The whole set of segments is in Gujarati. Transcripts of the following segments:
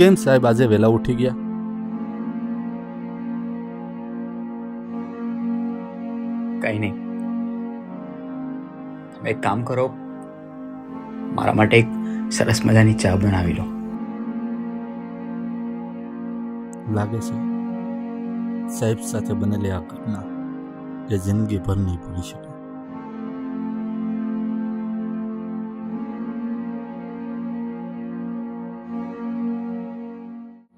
કેમ સાહેબ આજે વહેલા ઉઠી ગયા? કંઈ નહીં, તમે એક કામ કરો, મારા માટે એક સરસ મજાની ચા બનાવી લો. લાગે છે સાહેબ સાથે બનેલી આ ઘટના એ જિંદગીભર નહીં ભૂલી શકે.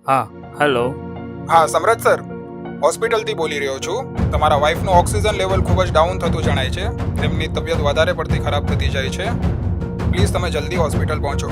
હા, હેલો. હા સમ્રાટ સર, હોસ્પિટલથી બોલી રહ્યો છું. તમારા વાઈફનું ઓક્સિજન લેવલ ખૂબ જ ડાઉન થતું જણાય છે. તેમની તબિયત વધારે પડતી ખરાબ થતી જાય છે. પ્લીઝ તમે જલ્દી હોસ્પિટલ પહોંચો.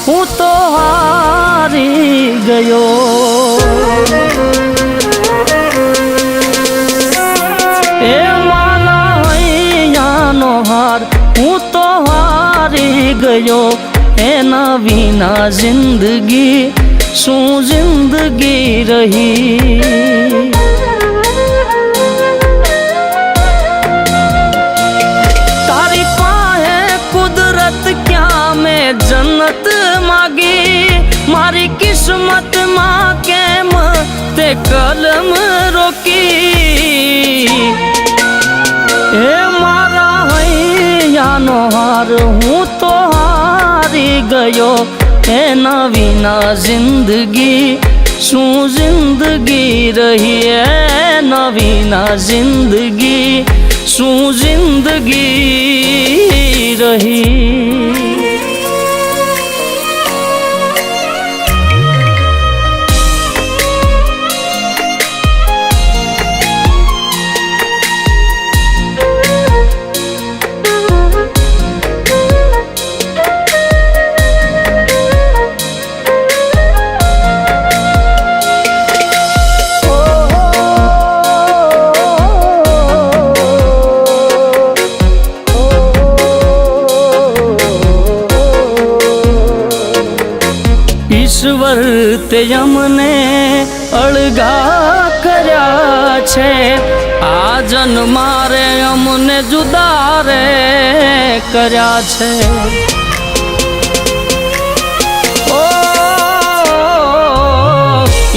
હું તો હારી ગયો, એ મારા હૈયાનો હાર હું તો હારી ગયો. એના વિના જિંદગી શું જિંદગી રહી. તારી પાસે કુદરત ક્યાં મેં જન્નત માગી, મારી કિસ્મત માં કેમ તે કલમ રોકી. એ મારા હૈયાનો હાર હું તો હારી ગયો. એના વિના જિંદગી શું જિંદગી રહી. એના વિના જિંદગી શું જિંદગી રહી. ઈશ્વર તે અમને અળગા કર્યા છે. આ જન્મારે અમને જુદા રે કર્યા છે. ઓ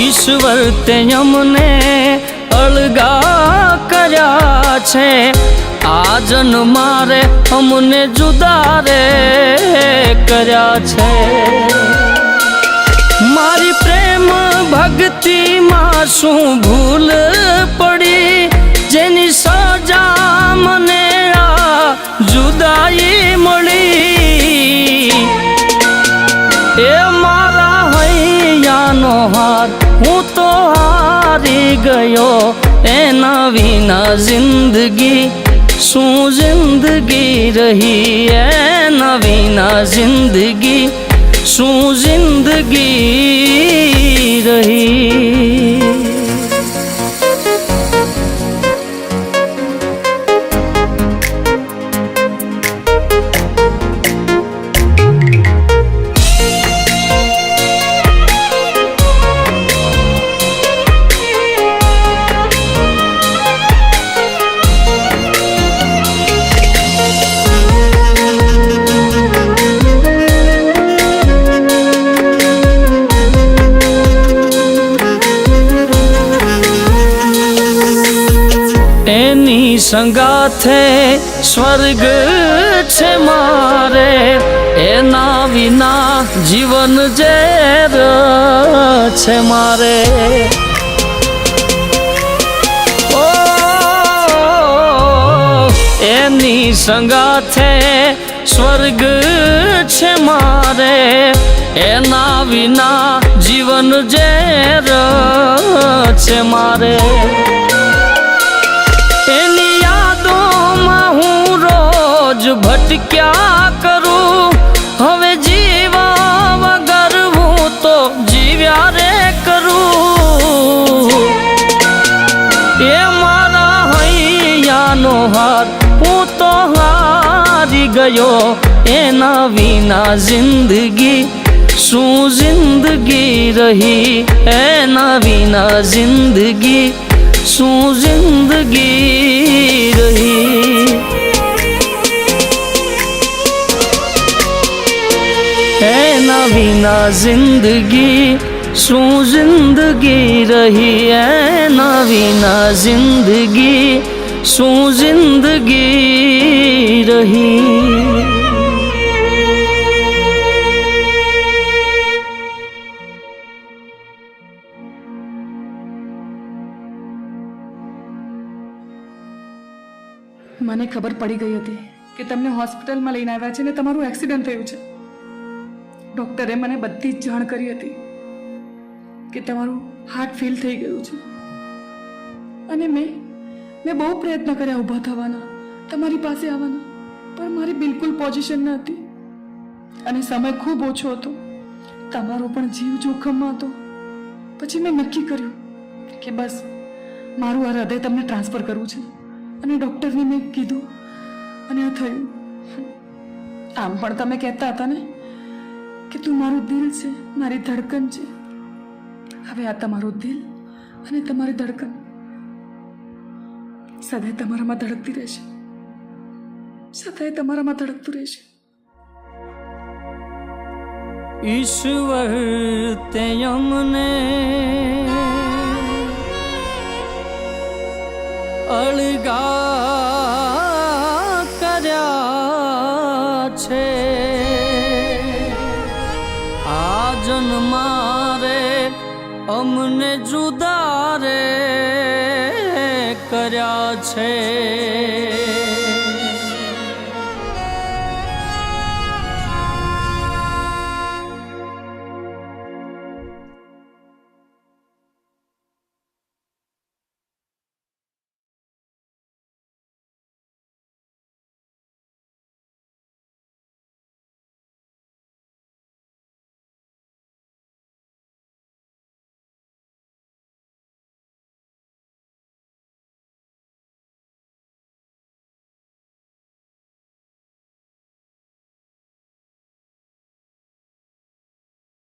ઈશ્વર તે અમને અળગા કર્યા છે. આ જન્મારે અમને જુદા રે કર્યા છે. મારી પ્રેમ ભક્તિમાં શું ભૂલ પડી, જેની સજા મને આ જુદાઈ મળી. એ મારા હૈયાનો હાર હું તો હારી ગયો. એના વિના જિંદગી શું જિંદગી રહી. એના વિના જિંદગી શું જિંદગી રહી. સંગાથે સ્વર્ગ છે મારે, એના વિના જીવન ઝેર છે મારે. ઓ એની સંગાથે સ્વર્ગ છે મારે, એના વિના જીવન ઝેર છે મારે. એની યાદોમાં હું રોજ ભટક્યા કરું, હવે જીવા વગર હું તો જીવ્યા રે કરું. એ મારા હૈયાનો હાર હું તો હારી ગયો, એના વિના જિંદગી શું જિંદગી રહી, એના વિના જિંદગી શું જિંદગી રહી. એના વિના જિંદગી શું જિંદગી રહી, એના વિના જિંદગી શું જિંદગી રહી. મને ખબર પડી ગઈ હતી કે તમને હોસ્પિટલમાં લઈને આવ્યા છે ને તમારું એક્સિડન્ટ થયું છે. ડૉક્ટરે મને બધી જ જાણ કરી હતી કે તમારું હાર્ટ ફેલ થઈ ગયું છે. અને મેં બહુ પ્રયત્ન કર્યા ઊભા થવાના, તમારી પાસે આવવાના, પણ મારી બિલકુલ પોઝિશન ન હતી અને સમય ખૂબ ઓછો હતો, તમારો પણ જીવ જોખમમાં હતો. પછી મેં નક્કી કર્યું કે બસ મારું આ હૃદય તમને ટ્રાન્સફર કરવું છે અને ડૉક્ટરને મેં કીધું અને આ થયું. આમ પણ તમે કહેતા હતા ને કે તું મારું દિલ છે, મારી ધડકન છે. હવે આ તમારું દિલ અને તમારી ધડકન સદાય તમારામાં ધડકતી રહેશે, સદાય તમારામાં ધડકતું રહેશે. ઈશ્વર તે અમને અળગા કર્યા છે, આ જન્મારે અમને જુદા રે કર્યા છે.